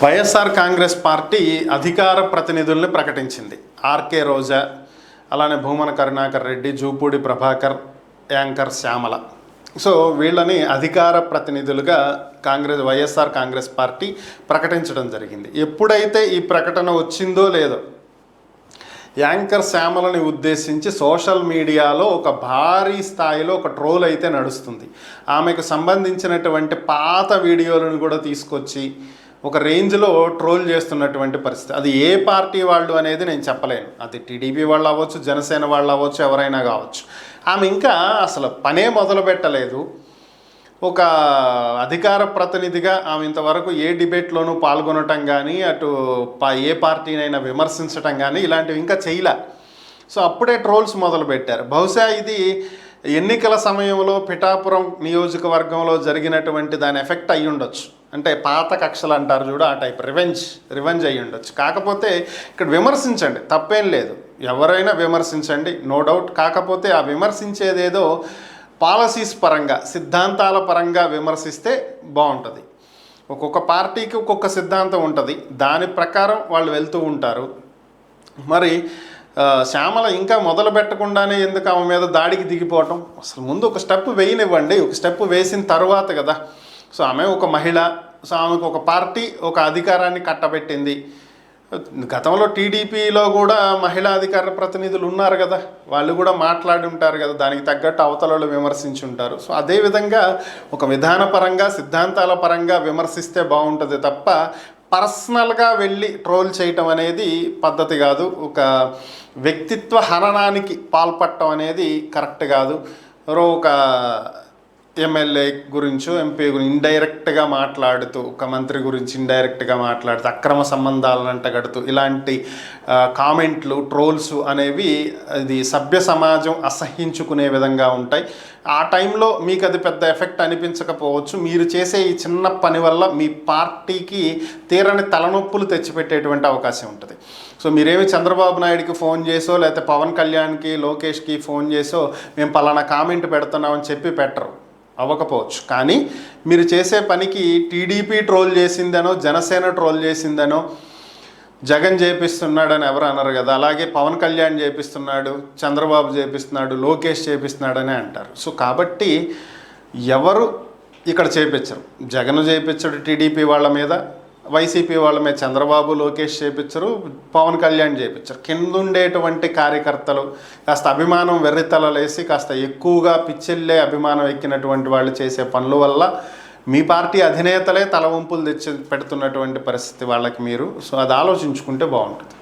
YSR Congress party అధికార ప్రతినిధుల్ని ప్రకటించింది. RK రోజా, అలానే భూమన కరుణాకర్ రెడ్డి, జూపూడి ప్రభాకర్, యాంకర్ శ్యామల. సో వీళ్ళని అధికార ప్రతినిధులుగా వైఎస్ఆర్ కాంగ్రెస్ పార్టీ ప్రకటించడం జరిగింది. ఎప్పుడైతే ఈ ప్రకటన వచ్చిందో లేదో, యాంకర్ శ్యామలని ఉద్దేశించి సోషల్ మీడియాలో ఒక భారీ స్థాయిలో ఒక ట్రోల్ అయితే నడుస్తుంది. ఆమెకు సంబంధించినటువంటి పాత వీడియోలను కూడా తీసుకొచ్చి ఒక రేంజ్లో ట్రోల్ చేస్తున్నటువంటి పరిస్థితి. అది ఏ పార్టీ వాళ్ళు అనేది నేను చెప్పలేను. అది టీడీపీ వాళ్ళు అవ్వచ్చు, జనసేన వాళ్ళు అవ్వచ్చు, ఎవరైనా కావచ్చు. ఆమె ఇంకా అసలు పనే మొదలు పెట్టలేదు. ఒక అధికార ప్రతినిధిగా ఆమె ఇంతవరకు ఏ డిబేట్లోనూ పాల్గొనటం కానీ, అటు ఏ పార్టీనైనా విమర్శించటం కానీ ఇలాంటివి ఇంకా చేయలే. సో అప్పుడే ట్రోల్స్ మొదలుపెట్టారు. బహుశా ఇది ఎన్నికల సమయంలో పిఠాపురం నియోజకవర్గంలో జరిగినటువంటి దాని ఎఫెక్ట్ అయ్యి ఉండొచ్చు. అంటే పాత కక్షలు అంటారు చూడు, ఆ టైప్ రివెంజ్ అయ్యి ఉండొచ్చు. కాకపోతే ఇక్కడ విమర్శించండి, తప్పేం లేదు, ఎవరైనా విమర్శించండి, నో డౌట్. కాకపోతే ఆ విమర్శించేదేదో పాలసీస్ పరంగా, సిద్ధాంతాల పరంగా విమర్శిస్తే బాగుంటుంది. ఒక్కొక్క పార్టీకి ఒక్కొక్క సిద్ధాంతం ఉంటుంది, దాని ప్రకారం వాళ్ళు వెళ్తూ ఉంటారు. మరి శ్యామల ఇంకా మొదలు పెట్టకుండానే ఎందుకు ఆమె మీద దాడికి దిగిపోవటం? అసలు ముందు ఒక స్టెప్ వేయనివ్వండి. ఒక స్టెప్ వేసిన తర్వాత కదా. సో ఆమె ఒక మహిళ, సో ఆమెకు ఒక పార్టీ ఒక అధికారాన్ని కట్టబెట్టింది. గతంలో టీడీపీలో కూడా మహిళా అధికార ప్రతినిధులు ఉన్నారు కదా, వాళ్ళు కూడా మాట్లాడి ఉంటారు కదా, దానికి తగ్గట్టు అవతలలో విమర్శించి ఉంటారు. సో అదేవిధంగా ఒక విధానపరంగా, సిద్ధాంతాల పరంగా విమర్శిస్తే బాగుంటుంది తప్ప పర్సనల్గా వెళ్ళి ట్రోల్ చేయటం అనేది పద్ధతి కాదు. ఒక వ్యక్తిత్వ హననానికి పాల్పడటం అనేది కరెక్ట్ కాదు. ఎవరో ఒక ఎమ్మెల్యే గురించో ఎంపీ గురించి ఇండైరెక్ట్గా మాట్లాడుతూ, ఒక మంత్రి గురించి ఇండైరెక్ట్గా మాట్లాడుతూ, అక్రమ సంబంధాలను అంటగడుతూ ఇలాంటి కామెంట్లు, ట్రోల్స్ అనేవి ఇది సభ్య సమాజం అసహ్యించుకునే విధంగా ఉంటాయి. ఆ టైంలో మీకు అది పెద్ద ఎఫెక్ట్ అనిపించకపోవచ్చు. మీరు చేసే ఈ చిన్న పని వల్ల మీ పార్టీకి తీరని తలనొప్పులు తెచ్చిపెట్టేటువంటి అవకాశం ఉంటుంది. సో మీరేమి చంద్రబాబు నాయుడికి ఫోన్ చేసో, లేకపోతే పవన్ కళ్యాణ్కి, లోకేష్కి ఫోన్ చేసో మేము పలానా కామెంట్ పెడుతున్నామని చెప్పి పెట్టరు, అవ్వకపోవచ్చు. కానీ మీరు చేసే పనికి టీడీపీ ట్రోల్ చేసిందనో, జనసేన ట్రోల్ చేసిందనో, జగన్ చేపిస్తున్నాడని ఎవరు అనరు కదా. అలాగే పవన్ కళ్యాణ్ చేపిస్తున్నాడు, చంద్రబాబు చేపిస్తున్నాడు, లోకేష్ చేపిస్తున్నాడని అంటారు. సో కాబట్టి ఎవరు ఇక్కడ చేపించరు. జగన్ చేపించడు టీడీపీ వాళ్ళ మీద, వైసీపీ వాళ్ళ మీద చంద్రబాబు, లోకేష్ చేపించరు, పవన్ కళ్యాణ్ చేపించరు. కింద ఉండేటువంటి కార్యకర్తలు కాస్త అభిమానం వెర్రితలలేసి కాస్త ఎక్కువగా పిచ్చెల్లే అభిమానం ఎక్కినటువంటి వాళ్ళు చేసే పనుల వల్ల మీ పార్టీ అధినేతలే తలవంపులు తెచ్చి పెడుతున్నటువంటి పరిస్థితి వాళ్ళకి మీరు. సో అది ఆలోచించుకుంటే బాగుంటుంది.